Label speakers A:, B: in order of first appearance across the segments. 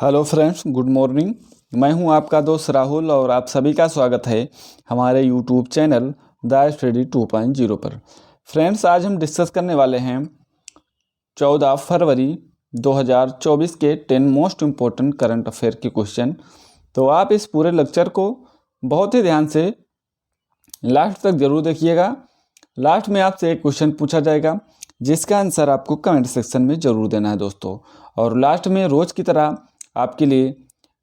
A: Hello friends, good morning. मैं हूं आपका दोस्त राहुल और आप सभी का स्वागत है हमारे यूट्यूब चैनल द स्टडी 2.0 पर। फ्रेंड्स, आज हम डिस्कस करने वाले हैं 14 फरवरी 2024 के 10 मोस्ट इम्पोर्टेंट करंट अफेयर के क्वेश्चन। तो आप इस पूरे लेक्चर को बहुत ही ध्यान से लास्ट तक जरूर देखिएगा। लास्ट में आपसे एक क्वेश्चन पूछा जाएगा जिसका आंसर आपको कमेंट सेक्शन में ज़रूर देना है दोस्तों। और लास्ट में रोज़ की तरह आपके लिए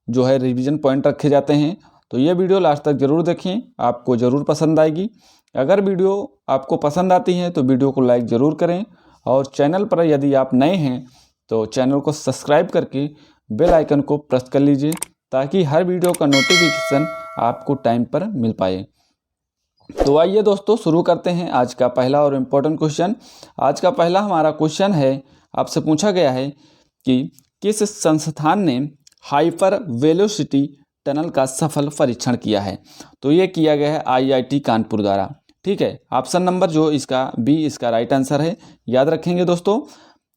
A: जो है रिवीजन पॉइंट रखे जाते हैं। तो ये वीडियो लास्ट तक ज़रूर देखें, आपको ज़रूर पसंद आएगी। अगर वीडियो आपको पसंद आती है तो वीडियो को लाइक ज़रूर करें और चैनल पर यदि आप नए हैं तो चैनल को सब्सक्राइब करके बेल आइकन को प्रेस कर लीजिए ताकि हर वीडियो का नोटिफिकेशन आपको टाइम पर मिल पाए। तो आइए दोस्तों शुरू करते हैं आज का पहला और इम्पोर्टेंट क्वेश्चन। आज का पहला हमारा क्वेश्चन है, आपसे पूछा गया है कि किस संस्थान ने हाइपर वेलोसिटी टनल का सफल परीक्षण किया है। तो ये किया गया है आईआईटी कानपुर द्वारा। ठीक है, ऑप्शन नंबर जो इसका बी इसका राइट आंसर है। याद रखेंगे दोस्तों,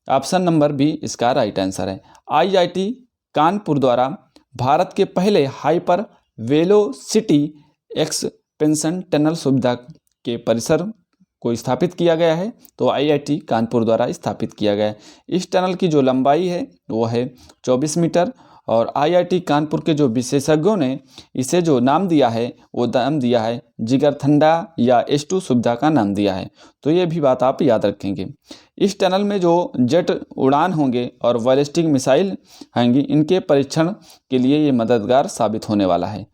A: ऑप्शन नंबर बी इसका राइट आंसर है। आईआईटी कानपुर द्वारा भारत के पहले हाइपर वेलोसिटी एक्सपेंशन टनल सुविधा के परिसर को स्थापित किया गया है। तो आईआईटी कानपुर द्वारा स्थापित किया गया है। इस टनल की जो लंबाई है वो है 24 मीटर और आईआईटी कानपुर के जो विशेषज्ञों ने इसे जो नाम दिया है वो नाम दिया है जिगरथंडा या S2 सुविधा का नाम दिया है। तो ये भी बात आप याद रखेंगे। इस टनल में जो जेट उड़ान होंगे और बैलिस्टिक मिसाइल होंगी, इनके परीक्षण के लिए ये मददगार साबित होने वाला है।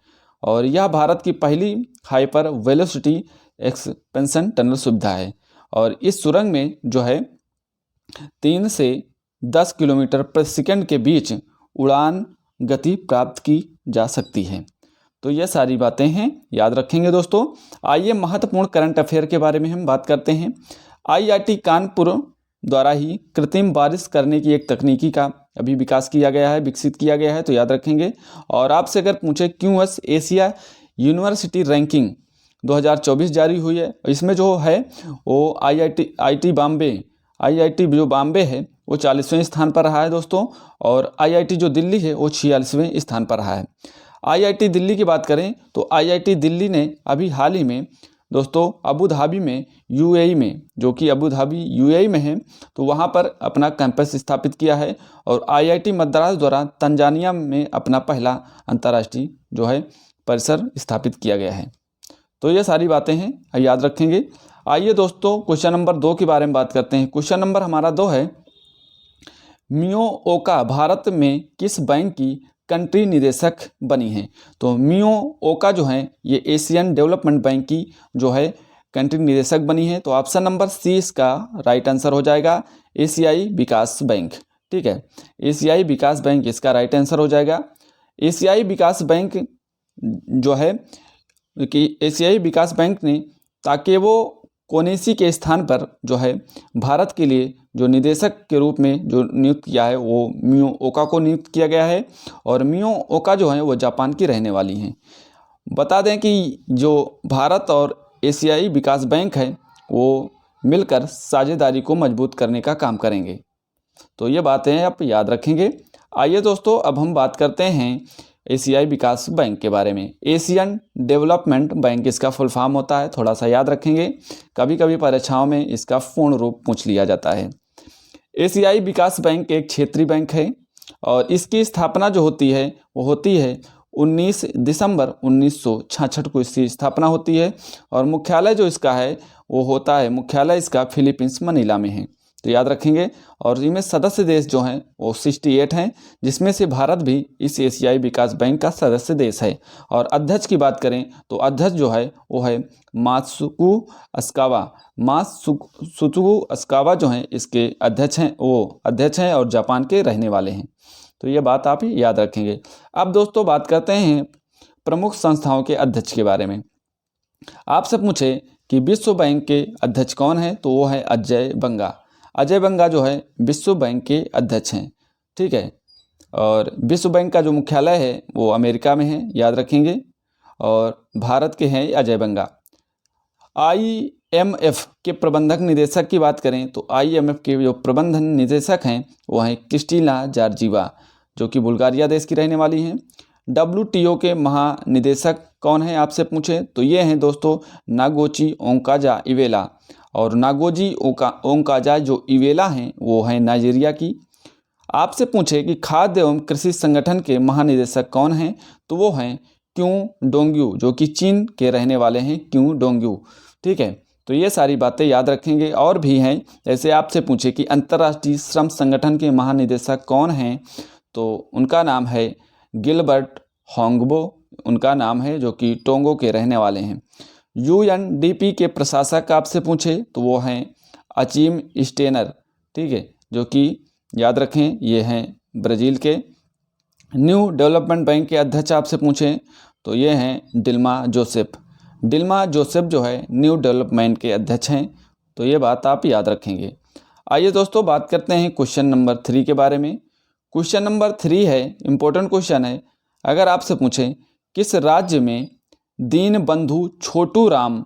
A: और यह भारत की पहली हाइपर वेलोसिटी एक्सपेंशन टनल सुविधा है। और इस सुरंग में जो है 3 से 10 किलोमीटर प्रति सेकंड के बीच उड़ान गति प्राप्त की जा सकती है। तो ये सारी बातें हैं, याद रखेंगे दोस्तों। आइए महत्वपूर्ण करंट अफेयर के बारे में हम बात करते हैं। आईआईटी कानपुर द्वारा ही कृत्रिम बारिश करने की एक तकनीकी का अभी विकास किया गया है, विकसित किया गया है। तो याद रखेंगे। और आपसे अगर पूछे क्यूएस एशिया यूनिवर्सिटी रैंकिंग 2024 जारी हुई है, इसमें जो है वो आईआईटी जो बॉम्बे है वो 40वें स्थान पर रहा है दोस्तों। और आईआईटी जो दिल्ली है वो 46वें स्थान पर रहा है। आईआईटी दिल्ली की बात करें तो आईआईटी दिल्ली ने अभी हाल ही में दोस्तों अबू धाबी में यूएई में, जो कि अबू धाबी यूएई में है, तो वहाँ पर अपना कैंपस स्थापित किया है। और आईआईटी मद्रास द्वारा तंजानिया में अपना पहला अंतर्राष्ट्रीय जो है परिसर स्थापित किया गया है। तो ये सारी बातें हैं, याद रखेंगे। आइए दोस्तों क्वेश्चन नंबर 2 के बारे में बात करते हैं। क्वेश्चन नंबर हमारा 2 है, मियो ओका भारत में किस बैंक की कंट्री निदेशक बनी है। तो मियो ओका जो है ये एशियन डेवलपमेंट बैंक की जो है कंट्री निदेशक बनी है। तो ऑप्शन नंबर सी इसका राइट आंसर हो जाएगा, एशियाई विकास बैंक। ठीक है, एशियाई विकास बैंक इसका राइट आंसर हो जाएगा। एशियाई विकास बैंक जो है कि एशियाई विकास बैंक ने ताकेवो कोनेसी के स्थान पर जो है भारत के लिए जो निदेशक के रूप में जो नियुक्त किया है वो मियो ओका को नियुक्त किया गया है। और मियो ओका जो है वो जापान की रहने वाली हैं। बता दें कि जो भारत और एशियाई विकास बैंक है वो मिलकर साझेदारी को मजबूत करने का काम करेंगे। तो ये बातें आप याद रखेंगे। आइए दोस्तों अब हम बात करते हैं एशियाई विकास बैंक के बारे में। एशियन डेवलपमेंट बैंक इसका फुल फॉर्म होता है, थोड़ा सा याद रखेंगे। कभी कभी परीक्षाओं में इसका पूर्ण रूप पूछ लिया जाता है। एशियाई विकास बैंक एक क्षेत्रीय बैंक है और इसकी स्थापना जो होती है वो होती है 19 दिसंबर 1966 को इसकी स्थापना होती है। और मुख्यालय जो इसका है वो होता है, मुख्यालय इसका फिलीपींस मनीला में है। तो याद रखेंगे। और इनमें सदस्य देश जो हैं वो 68 हैं, जिसमें से भारत भी इस एशियाई विकास बैंक का सदस्य देश है। और अध्यक्ष की बात करें तो अध्यक्ष जो है वो है मात्सुको अस्कावा जो हैं इसके अध्यक्ष हैं, वो अध्यक्ष हैं और जापान के रहने वाले हैं। तो ये बात आप याद रखेंगे। अब दोस्तों बात करते हैं प्रमुख संस्थाओं के अध्यक्ष के बारे में। आपसे पूछे कि विश्व बैंक के अध्यक्ष कौन है, तो वो है अजय बंगा। अजय बंगा जो है विश्व बैंक के अध्यक्ष हैं। ठीक है, और विश्व बैंक का जो मुख्यालय है वो अमेरिका में है, याद रखेंगे। और भारत के हैं अजय बंगा। आईएमएफ के प्रबंधक निदेशक की बात करें तो आईएमएफ के जो प्रबंधन निदेशक हैं वो हैं क्रिस्टिना जॉर्जिवा। जो कि बुल्गारिया देश की रहने वाली हैं। WTO के महानिदेशक कौन हैं आपसे पूछे तो ये हैं दोस्तों नागोची ओंकाजा-इवेला। और नागोजी ओंकाजा जो इवेला हैं वो हैं नाइजीरिया की। आपसे पूछे कि खाद्य एवं कृषि संगठन के महानिदेशक कौन हैं तो वो हैं क्यू डोंग्यू, जो कि चीन के रहने वाले हैं, क्यू डोंग्यू। ठीक है, तो ये सारी बातें याद रखेंगे। और भी हैं, जैसे आपसे पूछे कि अंतर्राष्ट्रीय श्रम संगठन के महानिदेशक कौन हैं तो उनका नाम है गिलबर्ट होंगबो, उनका नाम है, जो कि टोंगो के रहने वाले हैं। UNDP के प्रशासक आपसे पूछे तो वो हैं अचीम स्टेनर। ठीक है, जो कि याद रखें ये हैं ब्राज़ील के। न्यू डेवलपमेंट बैंक के अध्यक्ष आपसे पूछें तो ये हैं डिल्मा जोसेफ। डिल्मा जोसेफ जो है न्यू डेवलपमेंट के अध्यक्ष हैं, तो ये बात आप याद रखेंगे। आइए दोस्तों बात करते हैं क्वेश्चन नंबर 3 के बारे में। क्वेश्चन नंबर 3 है, इम्पोर्टेंट क्वेश्चन है। अगर आपसे पूछें किस राज्य में दीनबंधु छोटू राम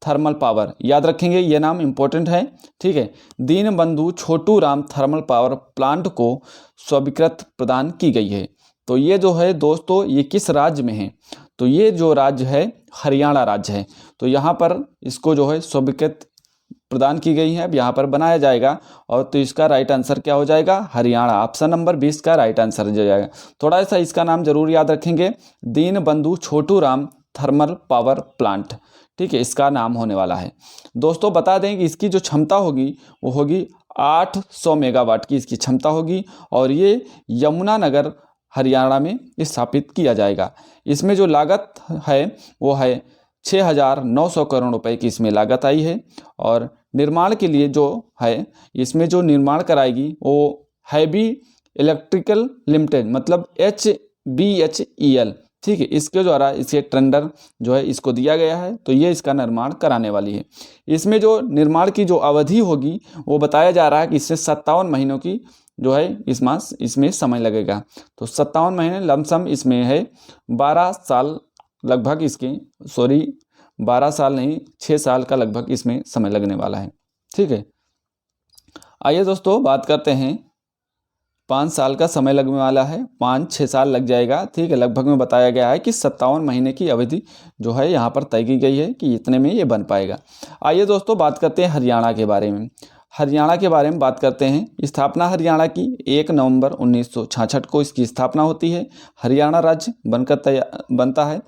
A: थर्मल पावर, याद रखेंगे ये नाम इम्पोर्टेंट है। ठीक है, Deenbandhu Chhotu Ram thermal power plant को स्वीकृति प्रदान की गई है। तो ये जो है दोस्तों ये किस राज्य में है तो ये जो राज्य है हरियाणा राज्य है। तो यहाँ पर इसको जो है स्वीकृति प्रदान की गई है, अब यहाँ पर बनाया जाएगा। और तो इसका राइट आंसर क्या हो जाएगा, हरियाणा। ऑप्शन नंबर 20 का राइट आंसर हो जाएगा। थोड़ा सा इसका नाम जरूर याद रखेंगे, Deenbandhu Chhotu Ram thermal power plant. ठीक है, इसका नाम होने वाला है। दोस्तों बता दें कि इसकी जो क्षमता होगी वो होगी 800 मेगावाट की इसकी क्षमता होगी। और ये यमुनानगर हरियाणा में स्थापित किया जाएगा। इसमें जो लागत है वो है 6,900 करोड़ रुपए की इसमें लागत आई है। और निर्माण के लिए जो है इसमें जो निर्माण कराएगी वो हैवी इलेक्ट्रिकल लिमिटेड, मतलब HBHEL। ठीक है, इसके द्वारा इसे टेंडर जो है इसको दिया गया है, तो ये इसका निर्माण कराने वाली है। इसमें जो निर्माण की जो अवधि होगी वो बताया जा रहा है कि इससे 57 महीनों की जो है इसमें समय लगेगा। तो 57 महीने लमसम इसमें है 12 साल लगभग इसके 12 साल नहीं 6 साल का लगभग इसमें समय लगने वाला है। ठीक है, आइए दोस्तों बात करते हैं 5 साल का समय लगने वाला है, 5-6 साल लग जाएगा। ठीक है, लगभग में बताया गया है कि 57 महीने की अवधि जो है यहाँ पर तय की गई है कि इतने में ये बन पाएगा। आइए दोस्तों बात करते हैं हरियाणा के बारे में। हरियाणा के बारे में बात करते हैं। स्थापना हरियाणा की 1 नवंबर 1966 को इसकी स्थापना होती है। हरियाणा राज्य बनता है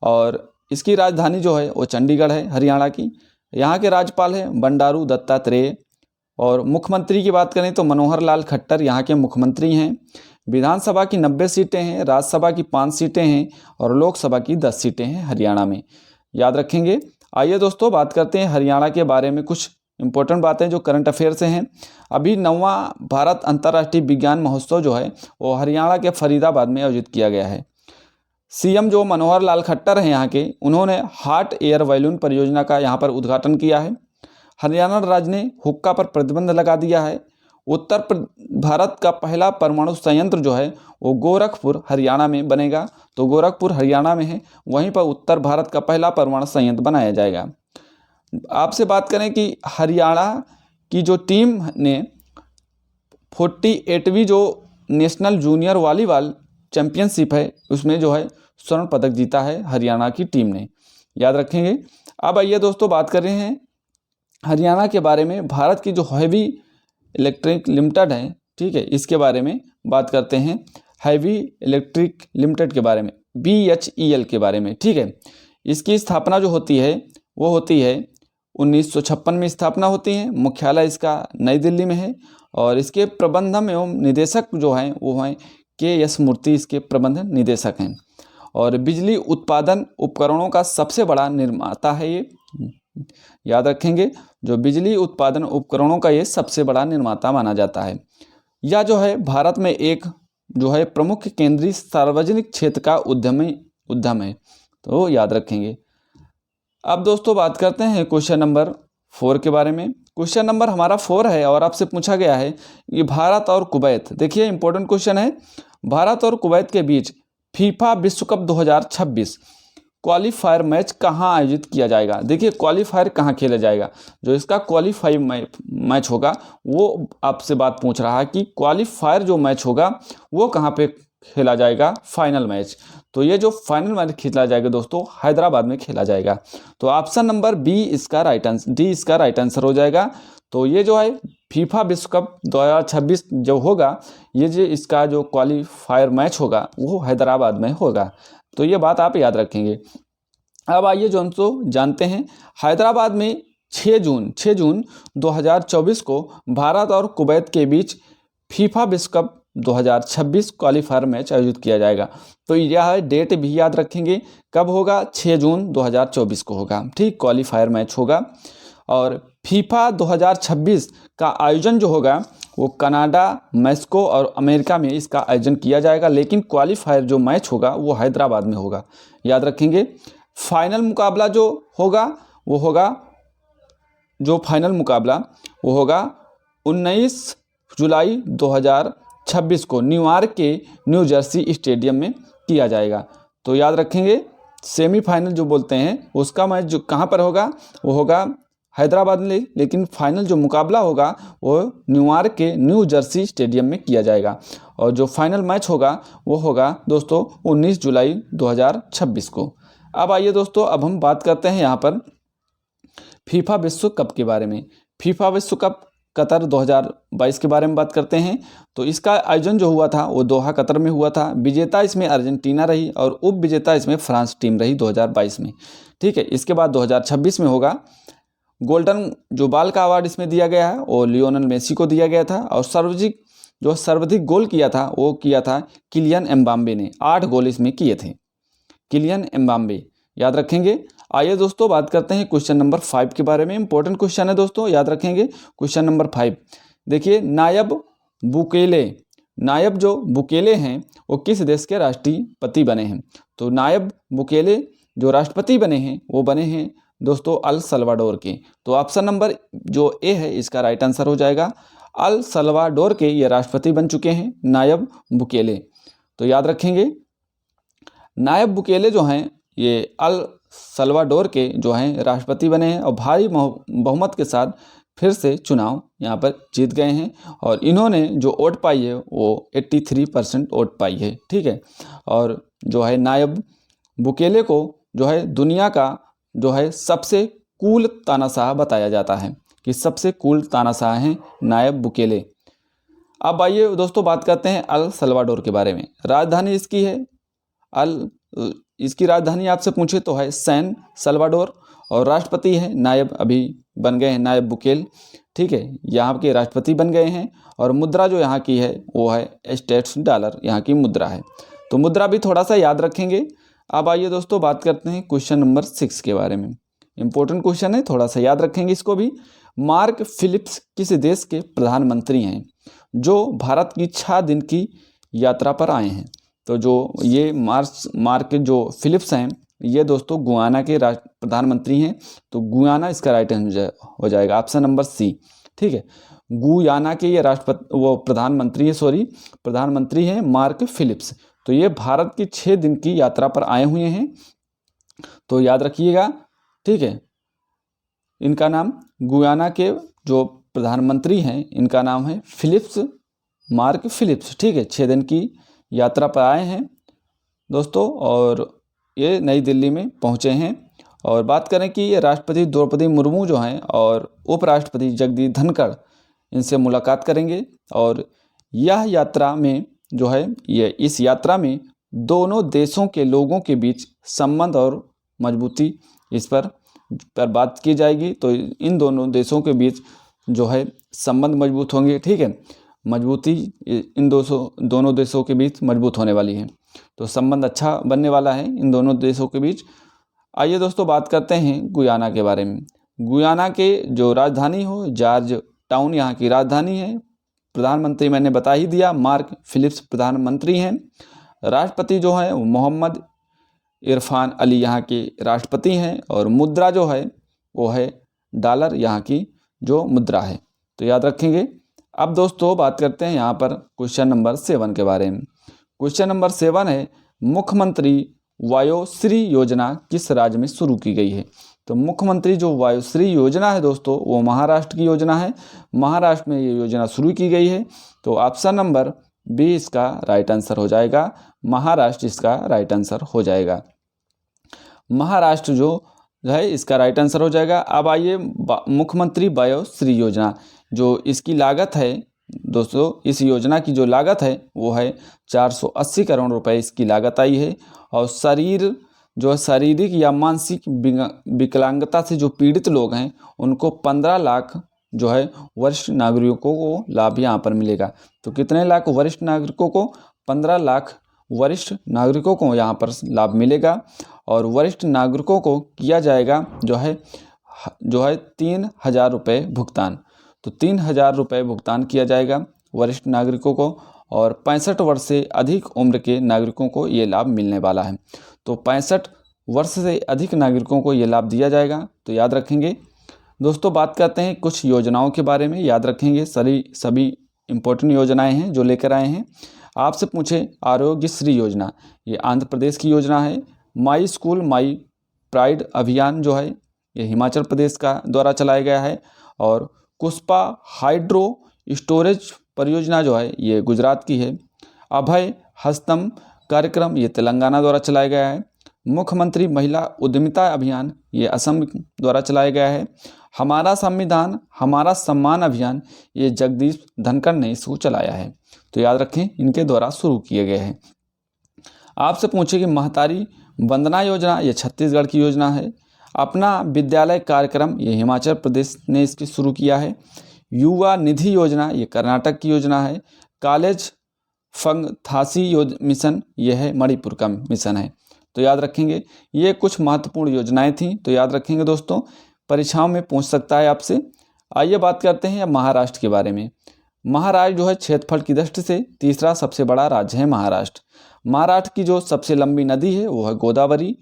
A: और इसकी राजधानी जो है वो चंडीगढ़ है हरियाणा की। यहाँ के राज्यपाल हैं बंडारू दत्तात्रेय। और मुख्यमंत्री की बात करें तो मनोहर लाल खट्टर यहाँ के मुख्यमंत्री हैं। विधानसभा की 90 सीटें हैं, राज्यसभा की 5 सीटें हैं और लोकसभा की 10 सीटें हैं हरियाणा में, याद रखेंगे। आइए दोस्तों बात करते हैं हरियाणा के बारे में, कुछ इंपॉर्टेंट बातें जो करंट अफेयर से हैं। अभी 9वां भारत अंतर्राष्ट्रीय विज्ञान महोत्सव जो है वो हरियाणा के फरीदाबाद में आयोजित किया गया है। CM जो मनोहर लाल खट्टर हैं यहाँ के, उन्होंने हॉट एयर बैलून परियोजना का यहाँ पर उद्घाटन किया है। हरियाणा राज्य ने हुक्का पर प्रतिबंध लगा दिया है। उत्तर भारत का पहला परमाणु संयंत्र जो है वो गोरखपुर हरियाणा में बनेगा। तो गोरखपुर हरियाणा में है, वहीं पर उत्तर भारत का पहला परमाणु संयंत्र बनाया जाएगा। आपसे बात करें कि हरियाणा की जो टीम ने 48वीं जो नेशनल जूनियर वॉलीबॉल चैंपियनशिप है उसमें जो है स्वर्ण पदक जीता है हरियाणा की टीम ने, याद रखेंगे। अब आइए दोस्तों बात कर रहे हैं हरियाणा के बारे में। भारत की जो हैवी इलेक्ट्रिक लिमिटेड है, ठीक है, इसके बारे में बात करते हैं। हैवी इलेक्ट्रिक लिमिटेड के बारे में, BHEL के बारे में। ठीक है, इसकी स्थापना जो होती है वो होती है 1956 में स्थापना होती है। मुख्यालय इसका नई दिल्ली में है और इसके प्रबंधन एवं निदेशक जो हैं वो हैं KS मूर्ति, इसके प्रबंध निदेशक हैं। और बिजली उत्पादन उपकरणों का सबसे बड़ा निर्माता है ये, याद रखेंगे। जो बिजली उत्पादन उपकरणों का ये सबसे बड़ा निर्माता माना जाता है। यह जो है भारत में एक जो है प्रमुख केंद्रीय सार्वजनिक क्षेत्र का उद्यम है, तो याद रखेंगे। अब दोस्तों बात करते हैं क्वेश्चन नंबर 4 के बारे में। क्वेश्चन नंबर हमारा 4 है और आपसे पूछा गया है कि भारत और कुवैत, देखिए इंपॉर्टेंट क्वेश्चन है, भारत और कुवैत के बीच फीफा विश्व कप 2026 क्वालिफायर मैच कहाँ आयोजित किया जाएगा। देखिए क्वालिफायर कहाँ खेला जाएगा, जो इसका क्वालिफाई मैच होगा वो आपसे बात पूछ रहा है कि क्वालिफायर जो मैच होगा वो कहाँ पे खेला जाएगा, फाइनल मैच। तो ये जो फाइनल मैच खेला जाएगा दोस्तों हैदराबाद में खेला जाएगा। तो ऑप्शन नंबर बी इसका राइट आंसर, डी इसका राइट आंसर हो जाएगा। तो ये जो है फीफा विश्व कप 2026 जो होगा, ये जो इसका जो क्वालिफायर मैच होगा वो हैदराबाद में होगा। तो ये बात आप याद रखेंगे। अब आइए जो हम तो जानते हैं, हैदराबाद में 6 जून 2024 को भारत और कुवैत के बीच फीफा विश्व कप 2026 क्वालिफायर मैच आयोजित किया जाएगा। तो यह डेट भी याद रखेंगे, कब होगा, 6 जून 2024 को होगा, ठीक, क्वालिफायर मैच होगा। और फीफा 2026 का आयोजन जो होगा वो कनाडा, मैक्सिको और अमेरिका में इसका आयोजन किया जाएगा, लेकिन क्वालिफायर जो मैच होगा वो हैदराबाद में होगा, याद रखेंगे। फाइनल मुकाबला जो होगा वो होगा, जो फाइनल मुकाबला वो होगा 19 जुलाई 2026 को न्यूयॉर्क के न्यू जर्सी स्टेडियम में किया जाएगा। तो याद रखेंगे सेमीफाइनल जो बोलते हैं उसका मैच जो कहाँ पर होगा वो होगा हैदराबाद में, लेकिन फाइनल जो मुकाबला होगा वो न्यूयॉर्क के न्यू जर्सी स्टेडियम में किया जाएगा। और जो फाइनल मैच होगा वो होगा दोस्तों 19 जुलाई 2026 को। अब आइए दोस्तों, अब हम बात करते हैं यहाँ पर फीफा विश्व कप के बारे में। फीफा विश्व कप कतर 2022 के बारे में बात करते हैं। तो इसका आयोजन जो हुआ था वो दोहा कतर में हुआ था। विजेता इसमें अर्जेंटीना रही और उप विजेता इसमें फ्रांस टीम रही 2022 में, ठीक है। इसके बाद 2026 में होगा। गोल्डन जो बाल का अवार्ड इसमें दिया गया है वो लियोनेल मेसी को दिया गया था। और सर्वाधिक गोल किया था वो किया था किलियन एम्बाप्पे ने, 8 गोल इसमें किए थे, किलियन एम्बाप्पे, याद रखेंगे। आइए दोस्तों बात करते हैं क्वेश्चन नंबर 5 के बारे में। इंपॉर्टेंट क्वेश्चन है दोस्तों, याद रखेंगे। क्वेश्चन नंबर 5 देखिए, नायब जो बुकेले हैं वो किस देश के राष्ट्रपति बने हैं। तो नायब बुकेले जो राष्ट्रपति बने हैं वो बने हैं दोस्तों अल सल्वाडोर के। तो ऑप्शन नंबर जो ए है इसका राइट आंसर हो जाएगा। अल सल्वाडोर के ये राष्ट्रपति बन चुके हैं नायब बुकेले। तो याद रखेंगे नायब बुकेले जो हैं ये अल सल्वाडोर के जो हैं राष्ट्रपति बने हैं और भारी बहुमत के साथ फिर से चुनाव यहाँ पर जीत गए हैं। और इन्होंने जो वोट पाई है वो 83% वोट पाई है, ठीक है। और जो है नायब बुकेले को जो है दुनिया का जो है सबसे कूल तानाशाह बताया जाता है कि सबसे कूल तानाशाह हैं नायब बुकेले। अब आइए दोस्तों बात करते हैं अल सल्वाडोर के बारे में। राजधानी इसकी है इसकी राजधानी आपसे पूछे तो है सैन सल्वाडोर। और राष्ट्रपति है नायब, अभी बन गए हैं नायब बुकेल, ठीक है, यहाँ के राष्ट्रपति बन गए हैं। और मुद्रा जो यहाँ की है वो है स्टेट्स डॉलर, यहाँ की मुद्रा है। तो मुद्रा भी थोड़ा सा याद रखेंगे। अब आइए दोस्तों बात करते हैं क्वेश्चन नंबर 6 के बारे में। इंपॉर्टेंट क्वेश्चन है, थोड़ा सा याद रखेंगे इसको भी। मार्क फिलिप्स किस देश के प्रधानमंत्री हैं जो भारत की 6 दिन की यात्रा पर आए हैं। तो जो ये मार्क जो फिलिप्स हैं ये दोस्तों गुयाना के प्रधानमंत्री हैं। तो गुयाना इसका राइट आंसर हो जाएगा, ऑप्शन नंबर सी, ठीक है। गुयाना के ये प्रधानमंत्री हैं मार्क फिलिप्स। तो ये भारत की 6 दिन की यात्रा पर आए हुए हैं, तो याद रखिएगा, ठीक है। इनका नाम गुयाना के जो प्रधानमंत्री हैं इनका नाम है मार्क फिलिप्स, ठीक है। 6 दिन की यात्रा पर आए हैं दोस्तों और ये नई दिल्ली में पहुंचे हैं। और बात करें कि ये राष्ट्रपति द्रौपदी मुर्मू जो हैं और उपराष्ट्रपति जगदीप धनखड़ इनसे मुलाकात करेंगे। और यह यात्रा में जो है इस यात्रा में दोनों देशों के लोगों के बीच संबंध और मजबूती इस पर बात की जाएगी। तो इन दोनों देशों के बीच जो है संबंध मजबूत होंगे, ठीक है। मजबूती इन दोनों देशों के बीच मजबूत होने वाली है। तो संबंध अच्छा बनने वाला है इन दोनों देशों के बीच। आइए दोस्तों बात करते हैं गुयाना के बारे में। गुयाना के जो राजधानी हो जॉर्ज टाउन यहाँ की राजधानी है। प्रधानमंत्री मैंने बता ही दिया, मार्क फिलिप्स प्रधानमंत्री हैं। राष्ट्रपति जो है मोहम्मद इरफान अली यहाँ के राष्ट्रपति हैं। और मुद्रा जो है वो है डॉलर, यहाँ की जो मुद्रा है, तो याद रखेंगे। अब दोस्तों बात करते हैं यहाँ पर क्वेश्चन नंबर 7 के बारे में। क्वेश्चन नंबर 7 है, मुख्यमंत्री वायुश्री योजना किस राज्य में शुरू की गई है? तो मुख्यमंत्री जो वायुश्री योजना है दोस्तों, वो महाराष्ट्र की योजना है। महाराष्ट्र में ये योजना शुरू की गई है। तो ऑप्शन नंबर बी इसका राइट आंसर हो जाएगा। महाराष्ट्र इसका राइट आंसर हो जाएगा। महाराष्ट्र जो है इसका राइट आंसर हो जाएगा। अब आइए मुख्यमंत्री वायुश्री योजना, जो इसकी लागत है दोस्तों, इस योजना की जो लागत है वो है 480 करोड़ रुपए इसकी लागत आई है। और शारीरिक या मानसिक विकलांगता से जो पीड़ित लोग हैं उनको 15 लाख जो है वरिष्ठ नागरिकों को लाभ यहाँ पर मिलेगा। तो कितने लाख वरिष्ठ नागरिकों को? 15 लाख वरिष्ठ नागरिकों को यहाँ पर लाभ मिलेगा। और वरिष्ठ नागरिकों को किया जाएगा जो है 3,000 रुपये भुगतान। तो 3,000 रुपये भुगतान किया जाएगा वरिष्ठ नागरिकों को, और 65 वर्ष से अधिक उम्र के नागरिकों को ये लाभ मिलने वाला है। तो 65 वर्ष से अधिक नागरिकों को ये लाभ दिया जाएगा। तो याद रखेंगे दोस्तों। बात करते हैं कुछ योजनाओं के बारे में, याद रखेंगे सभी इम्पोर्टेंट योजनाएं हैं जो लेकर आए हैं। आपसे पूछे आरोग्यश्री योजना, ये आंध्र प्रदेश की योजना है। माई स्कूल माई प्राइड अभियान जो है ये हिमाचल प्रदेश का द्वारा चलाया गया है। और कुस्पा हाइड्रो स्टोरेज परियोजना जो है ये गुजरात की है। अभय हस्तम कार्यक्रम ये तेलंगाना द्वारा चलाया गया है। मुख्यमंत्री महिला उद्यमिता अभियान ये असम द्वारा चलाया गया है। हमारा संविधान हमारा सम्मान अभियान ये जगदीश धनखड़ ने इसको चलाया है। तो याद रखें इनके द्वारा शुरू किए गए हैं। आपसे पूछे कि महतारी वंदना योजना ये छत्तीसगढ़ की योजना है। अपना विद्यालय कार्यक्रम ये हिमाचल प्रदेश ने इसकी शुरू किया है। युवा निधि योजना ये कर्नाटक की योजना है। कॉलेज फंग थासी मिशन ये है मणिपुर का मिशन है। तो याद रखेंगे ये कुछ महत्वपूर्ण योजनाएं थीं। तो याद रखेंगे दोस्तों, परीक्षाओं में पूछ सकता है आपसे। आइए बात करते हैं महाराष्ट्र के बारे में। महाराष्ट्र जो है क्षेत्रफल की दृष्टि से तीसरा सबसे बड़ा राज्य है महाराष्ट्र। महाराष्ट्र की जो सबसे लंबी नदी है वो है गोदावरी।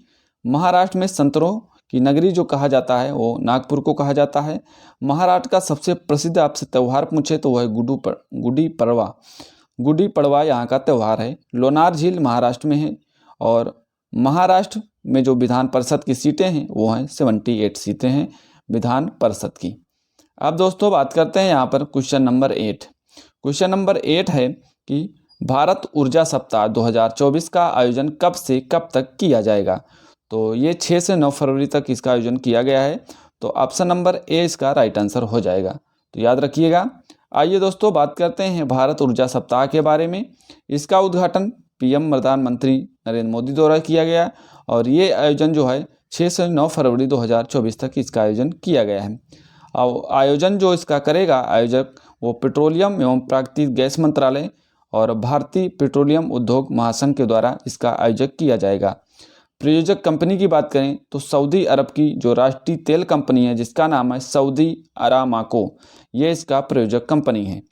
A: महाराष्ट्र में संतरों की नगरी जो कहा जाता है वो नागपुर को कहा जाता है। महाराष्ट्र का सबसे प्रसिद्ध आपसे त्यौहार पूछे तो वह है गुड़ी पड़वा। गुड़ी पड़वा यहाँ का त्यौहार है। लोनार झील महाराष्ट्र में है। और महाराष्ट्र में जो विधान परिषद की सीटें हैं वो हैं 78 सीटें हैं विधान परिषद की। अब दोस्तों बात करते हैं यहाँ पर क्वेश्चन नंबर 8। क्वेश्चन नंबर 8 है कि भारत ऊर्जा सप्ताह 2024 का आयोजन कब से कब तक किया जाएगा? तो ये 6 से 9 फरवरी तक इसका आयोजन किया गया है। तो ऑप्शन नंबर ए इसका राइट आंसर हो जाएगा। तो याद रखिएगा। आइए दोस्तों बात करते हैं भारत ऊर्जा सप्ताह के बारे में। इसका उद्घाटन पीएम प्रधानमंत्री नरेंद्र मोदी द्वारा किया गया। और ये आयोजन जो है 6 से 9 फरवरी 2024 तक इसका आयोजन किया गया है। और आयोजन जो इसका करेगा आयोजक वो पेट्रोलियम एवं प्राकृतिक गैस मंत्रालय और भारतीय पेट्रोलियम उद्योग महासंघ के द्वारा इसका आयोजक किया जाएगा। प्रायोजक कंपनी की बात करें तो सऊदी अरब की जो राष्ट्रीय तेल कंपनी है जिसका नाम है सऊदी अरामाको, ये इसका प्रायोजक कंपनी है।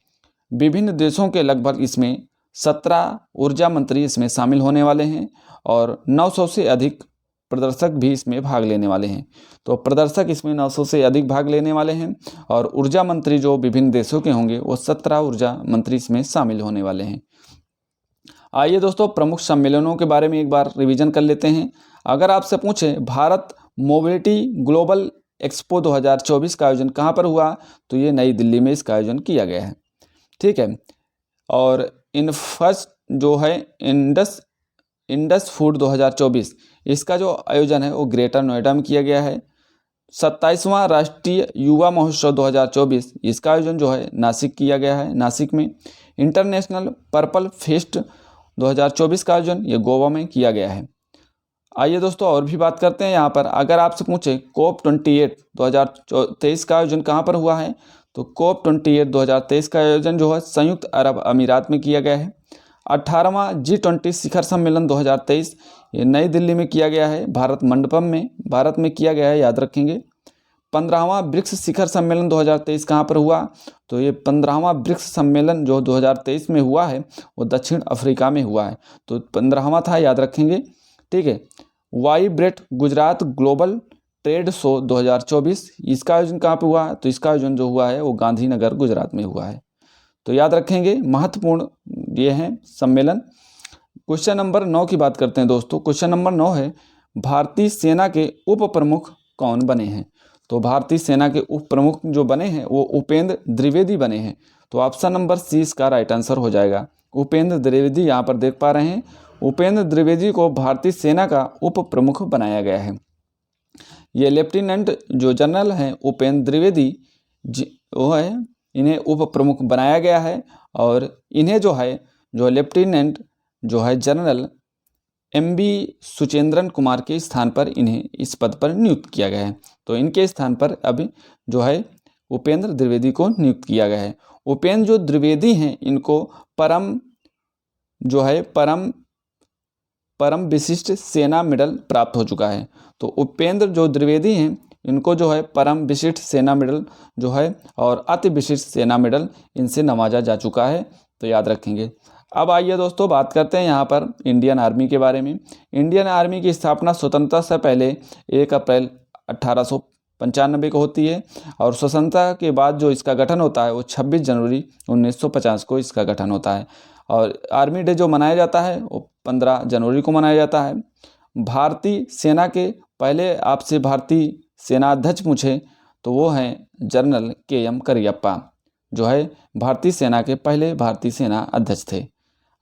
A: विभिन्न देशों के लगभग इसमें 17 ऊर्जा मंत्री इसमें शामिल होने वाले हैं। और 900 से अधिक प्रदर्शक भी इसमें भाग लेने वाले हैं। तो प्रदर्शक इसमें 900 से अधिक भाग लेने वाले हैं। और ऊर्जा मंत्री जो विभिन्न देशों के होंगे वो 17 ऊर्जा मंत्री इसमें शामिल होने वाले हैं। आइए दोस्तों प्रमुख सम्मेलनों के बारे में एक बार रिवीजन कर लेते हैं। अगर आपसे पूछें भारत मोबिलिटी ग्लोबल एक्सपो 2024 का आयोजन कहाँ पर हुआ, तो ये नई दिल्ली में इसका आयोजन किया गया है। ठीक है। और इनफस्ट जो है इंडस फूड 2024 इसका जो आयोजन है वो ग्रेटर नोएडा में किया गया है। 27वां राष्ट्रीय युवा महोत्सव 2024 इसका आयोजन जो है नासिक किया गया है, नासिक में। इंटरनेशनल पर्पल फेस्ट 2024 का आयोजन ये गोवा में किया गया है। आइए दोस्तों और भी बात करते हैं यहाँ पर। अगर आपसे पूछे COP28 2023 का आयोजन कहाँ पर हुआ है, तो COP28 2023 का आयोजन जो है संयुक्त अरब अमीरात में किया गया है। 18वां G20 शिखर सम्मेलन 2023 ये नई दिल्ली में किया गया है, भारत मंडपम में भारत में किया गया है, याद रखेंगे। 15वां ब्रिक्स शिखर सम्मेलन 2023 कहाँ पर हुआ, तो ये 15वां ब्रिक्स सम्मेलन जो 2023 में हुआ है वो दक्षिण अफ्रीका में हुआ है। तो 15वां था, याद रखेंगे। ठीक है। Vibrate Gujarat global trade show 2024 इसका आयोजन कहाँ पर हुआ, तो इसका आयोजन जो हुआ है वो गांधीनगर गुजरात में हुआ है। तो याद रखेंगे महत्वपूर्ण ये हैं सम्मेलन। क्वेश्चन नंबर 9 की बात करते हैं दोस्तों। क्वेश्चन नंबर 9 है, भारतीय सेना के उप प्रमुख कौन बने हैं? तो भारतीय सेना के उप प्रमुख जो बने हैं वो उपेंद्र द्विवेदी बने हैं। तो ऑप्शन नंबर सी इसका राइट आंसर हो जाएगा। उपेंद्र द्विवेदी, यहाँ पर देख पा रहे हैं, उपेंद्र द्विवेदी को भारतीय सेना का उप प्रमुख बनाया गया है। ये लेफ्टिनेंट जो जनरल हैं उपेंद्र द्विवेदी वो है, इन्हें उप प्रमुख बनाया गया है। और इन्हें जो लेफ्टिनेंट जो है जनरल MB सुचेंद्रन कुमार के स्थान पर इन्हें इस पद पर नियुक्त किया गया है। तो इनके स्थान पर अभी जो है उपेंद्र द्विवेदी को नियुक्त किया गया है। उपेंद्र जो द्विवेदी हैं इनको परम विशिष्ट सेना मेडल प्राप्त हो चुका है। तो उपेंद्र जो द्विवेदी हैं इनको जो है परम विशिष्ट सेना मेडल जो है और अति विशिष्ट सेना मेडल इनसे नवाजा जा चुका है। तो याद रखेंगे। अब आइए दोस्तों बात करते हैं यहाँ पर इंडियन आर्मी के बारे में। इंडियन आर्मी की स्थापना स्वतंत्रता से पहले 1 अप्रैल 1895 को होती है और स्वतंत्रता के बाद जो इसका गठन होता है वो 26 जनवरी 1950 को इसका गठन होता है। और आर्मी डे जो मनाया जाता है वो 15 जनवरी को मनाया जाता है। भारतीय सेना के पहले आपसे भारतीय सेना अध्यक्ष पूछे तो वो हैं जनरल KM करियप्पा, जो है भारतीय सेना के पहले भारतीय सेना अध्यक्ष थे।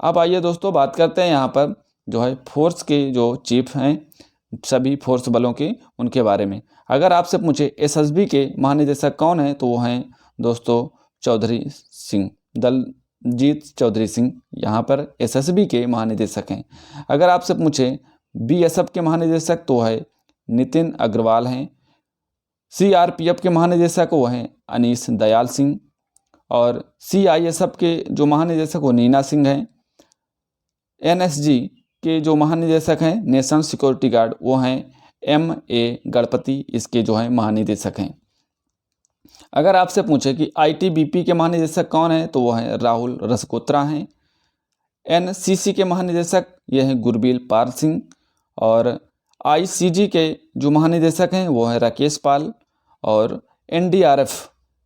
A: अब आइए दोस्तों बात करते हैं यहाँ पर जो है फोर्स के जो चीफ हैं सभी फोर्स बलों के, उनके बारे में। अगर आपसे पूछे SSB के महानिदेशक कौन है तो वो हैं दोस्तों चौधरी सिंह, दलजीत चौधरी सिंह यहाँ पर SSB के महानिदेशक हैं। अगर आपसे पूछे BSF के महानिदेशक तो है नितिन अग्रवाल हैं। CRPF के महानिदेशक वो हैं अनीश दयाल सिंह और CISF के जो महानिदेशक वो नीना सिंह हैं। NSG के जो महानिदेशक हैं नेशनल सिक्योरिटी गार्ड वो हैं MA गणपति, इसके जो हैं महानिदेशक हैं। अगर आपसे पूछे कि ITBP के महानिदेशक कौन है तो वो हैं राहुल रसकोत्रा हैं। NCC के महानिदेशक ये हैं गुरबील पाल सिंह और ICG के जो महानिदेशक हैं वो हैं राकेश पाल और NDRF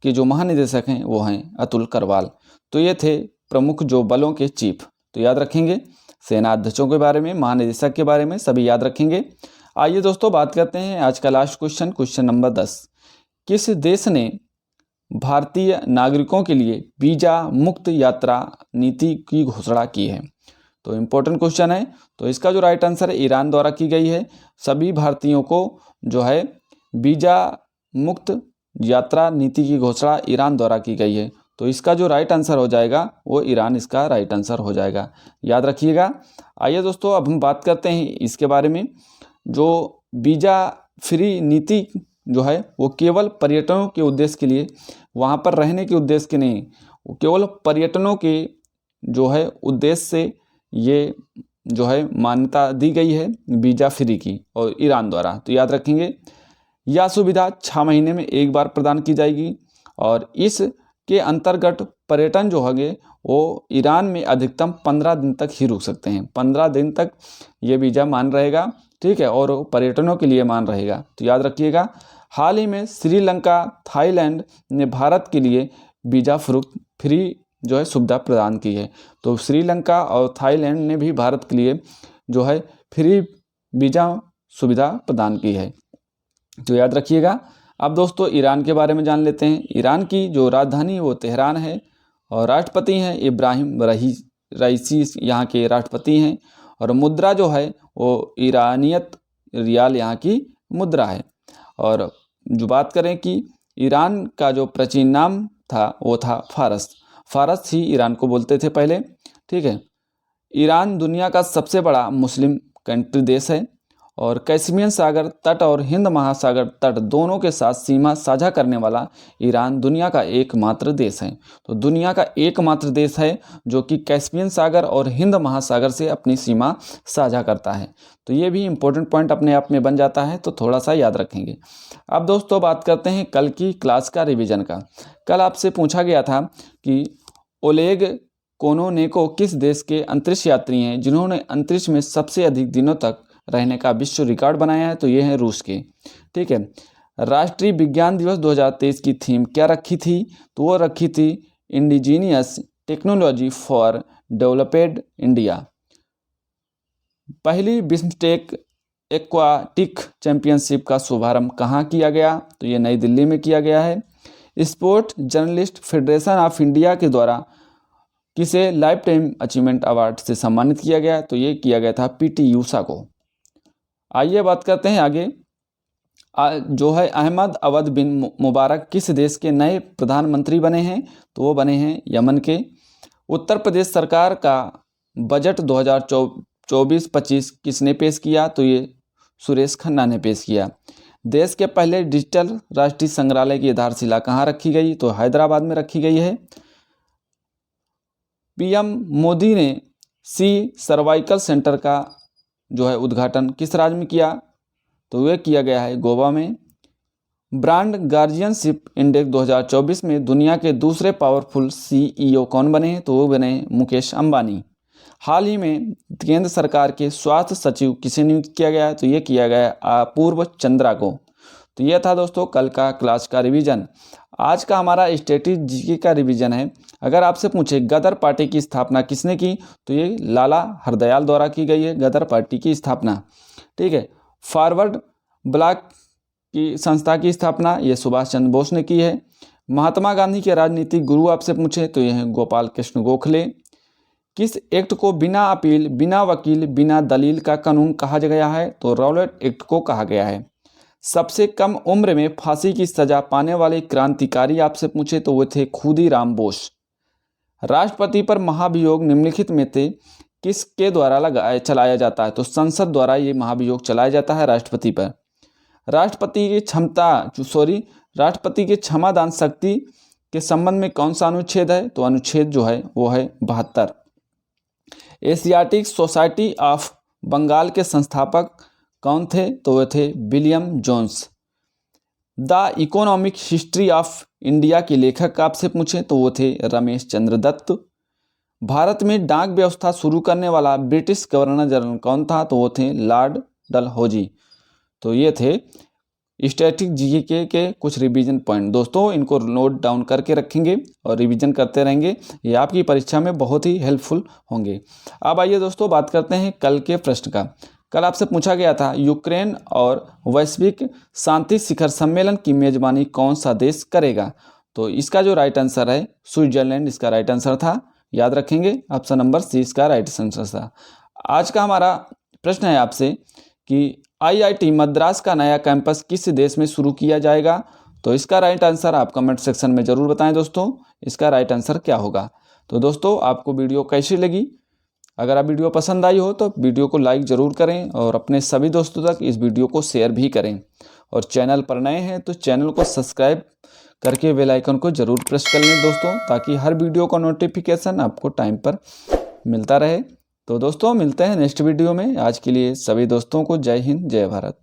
A: के जो महानिदेशक हैं वो हैं अतुल करवाल। तो ये थे प्रमुख जो बलों के चीफ। तो याद रखेंगे सेना अध्यक्षों के बारे में, महानिदेशक के बारे में सभी याद रखेंगे। आइए दोस्तों बात करते हैं आज का लास्ट क्वेश्चन, क्वेश्चन नंबर 10। किस देश ने भारतीय नागरिकों के लिए वीजा मुक्त यात्रा नीति की घोषणा की है? तो इम्पोर्टेंट क्वेश्चन है। तो इसका जो राइट आंसर है ईरान द्वारा की गई है। सभी भारतीयों को जो है वीजा मुक्त यात्रा नीति की घोषणा ईरान द्वारा की गई है। तो इसका जो राइट आंसर हो जाएगा वो ईरान इसका राइट आंसर हो जाएगा, याद रखिएगा। आइए दोस्तों अब हम बात करते हैं इसके बारे में। जो वीज़ा फ्री नीति जो है वो केवल पर्यटकों के उद्देश्य के लिए, वहाँ पर रहने के उद्देश्य के नहीं, वो केवल पर्यटनों के जो है उद्देश्य से ये जो है मान्यता दी गई है वीज़ा फ्री की और ईरान द्वारा। तो याद रखेंगे यह सुविधा 6 महीने में एक बार प्रदान की जाएगी और इसके अंतर्गत पर्यटन जो होंगे वो ईरान में अधिकतम 15 दिन तक ही रुक सकते हैं। 15 दिन तक ये वीज़ा मान रहेगा, ठीक है, और पर्यटनों के लिए मान रहेगा। तो याद रखिएगा। हाल ही में श्रीलंका, थाईलैंड ने भारत के लिए वीज़ा फ्री जो है सुविधा प्रदान की है। तो श्रीलंका और थाईलैंड ने भी भारत के लिए जो है फ्री वीज़ा सुविधा प्रदान की है। तो याद रखिएगा। अब दोस्तों ईरान के बारे में जान लेते हैं। ईरान की जो राजधानी वो तेहरान है और राष्ट्रपति हैं इब्राहिम रईसी यहाँ के राष्ट्रपति हैं और मुद्रा जो है वो ईरानियत रियाल यहाँ की मुद्रा है। और जो बात करें कि ईरान का जो प्राचीन नाम था वो था फारस ही ईरान को बोलते थे पहले, ठीक है। ईरान दुनिया का सबसे बड़ा मुस्लिम कंट्री देश है और कैस्पियन सागर तट और हिंद महासागर तट दोनों के साथ सीमा साझा करने वाला ईरान दुनिया का एकमात्र देश है। तो दुनिया का एकमात्र देश है जो कि कैस्पियन सागर और हिंद महासागर से अपनी सीमा साझा करता है। तो ये भी इम्पोर्टेंट पॉइंट अपने आप में बन जाता है, तो थोड़ा सा याद रखेंगे। अब दोस्तों बात करते हैं कल की क्लास का रिवीजन का। कल आपसे पूछा गया था कि ओलेग कोनोनेको किस देश के अंतरिक्ष यात्री हैं जिन्होंने अंतरिक्ष में सबसे अधिक दिनों तक रहने का विश्व रिकॉर्ड बनाया है? तो ये है रूस के, ठीक है। राष्ट्रीय विज्ञान दिवस 2023 की थीम क्या रखी थी? तो वो रखी थी indigenous technology for developed India. पहली बिम्स्टेक एक्वाटिक चैंपियनशिप का शुभारंभ कहाँ किया गया? तो ये नई दिल्ली में किया गया है। Sport journalist federation of India के द्वारा किसे लाइफ टाइम अचीवमेंट अवार्ड से सम्मानित किया गया? तो ये किया गया था पीटी ऊषा को। आइए बात करते हैं आगे। जो है अहमद अवध बिन मुबारक किस देश के नए प्रधानमंत्री बने हैं? तो वो बने हैं यमन के। उत्तर प्रदेश सरकार का बजट 2024-25 किसने पेश किया? तो ये सुरेश खन्ना ने पेश किया। देश के पहले डिजिटल राष्ट्रीय संग्रहालय की आधारशिला कहाँ रखी गई? तो हैदराबाद में रखी गई है। पीएम मोदी ने सी सर्वाइकल सेंटर का जो है उद्घाटन किस राज्य में किया? तो वह किया गया है गोवा में। ब्रांड गार्जियनशिप इंडेक्स 2024 में दुनिया के दूसरे पावरफुल सीईओ कौन बने हैं? तो वो बने मुकेश अंबानी। हाल ही में केंद्र सरकार के स्वास्थ्य सचिव किसे नियुक्त किया गया है? तो ये किया गया अपूर्व चंद्रा को। तो ये था दोस्तों कल का क्लास का रिवीजन। आज का हमारा स्टैटिक जीके का रिवीजन है। अगर आपसे पूछे गदर पार्टी की स्थापना किसने की? तो ये लाला हरदयाल द्वारा की गई है गदर पार्टी की स्थापना। ठीक है। फॉरवर्ड ब्लॉक की संस्था की स्थापना ये सुभाष चंद्र बोस ने की है। महात्मा गांधी के राजनीतिक गुरु आपसे पूछे तो ये हैं गोपाल कृष्ण गोखले। किस एक्ट को बिना अपील, बिना वकील, बिना दलील का कानून कहा गया है? तो रॉलेट एक्ट को कहा गया है। सबसे कम उम्र में फांसी की सजा पाने वाले क्रांतिकारी आपसे पूछे तो वो थे खुदीराम बोस। राष्ट्रपति पर महाभियोग निम्नलिखित में से किसके द्वारा चलाया जाता है? तो संसद द्वारा ये महाभियोग चलाया जाता है राष्ट्रपति पर। राष्ट्रपति की क्षमादान शक्ति के संबंध में कौन सा अनुच्छेद है? तो अनुच्छेद जो है वो है 72। एशियाटिक सोसाइटी ऑफ बंगाल के संस्थापक कौन थे? तो वे थे William Jones. The economic history of India के लेखक आपसे पूछें तो वो थे रमेश चंद्र दत्त। भारत में डाक व्यवस्था शुरू करने वाला ब्रिटिश गवर्नर जनरल कौन था? तो वो थे लॉर्ड डलहौजी। तो ये थे स्टैटिक जीके के कुछ रिवीजन पॉइंट। दोस्तों इनको नोट डाउन करके रखेंगे और रिवीजन करते रहेंगे, ये आपकी परीक्षा में बहुत ही हेल्पफुल होंगे। अब आइए दोस्तों बात करते हैं कल के प्रश्न का। कल आपसे पूछा गया था यूक्रेन और वैश्विक शांति शिखर सम्मेलन की मेजबानी कौन सा देश करेगा? तो इसका जो राइट आंसर है स्विट्जरलैंड इसका राइट आंसर था। याद रखेंगे ऑप्शन नंबर सी इसका राइट आंसर था। आज का हमारा प्रश्न है आपसे कि आईआईटी मद्रास का नया कैंपस किस देश में शुरू किया जाएगा? तो इसका राइट आंसर आप कमेंट सेक्शन में ज़रूर बताएं दोस्तों, इसका राइट आंसर क्या होगा। तो दोस्तों आपको वीडियो कैसी लगी? अगर आप वीडियो पसंद आई हो तो वीडियो को लाइक ज़रूर करें और अपने सभी दोस्तों तक इस वीडियो को शेयर भी करें। और चैनल पर नए हैं तो चैनल को सब्सक्राइब करके बेल आइकन को ज़रूर प्रेस कर लें दोस्तों, ताकि हर वीडियो का नोटिफिकेशन आपको टाइम पर मिलता रहे। तो दोस्तों मिलते हैं नेक्स्ट वीडियो में। आज के लिए सभी दोस्तों को जय हिंद, जय भारत।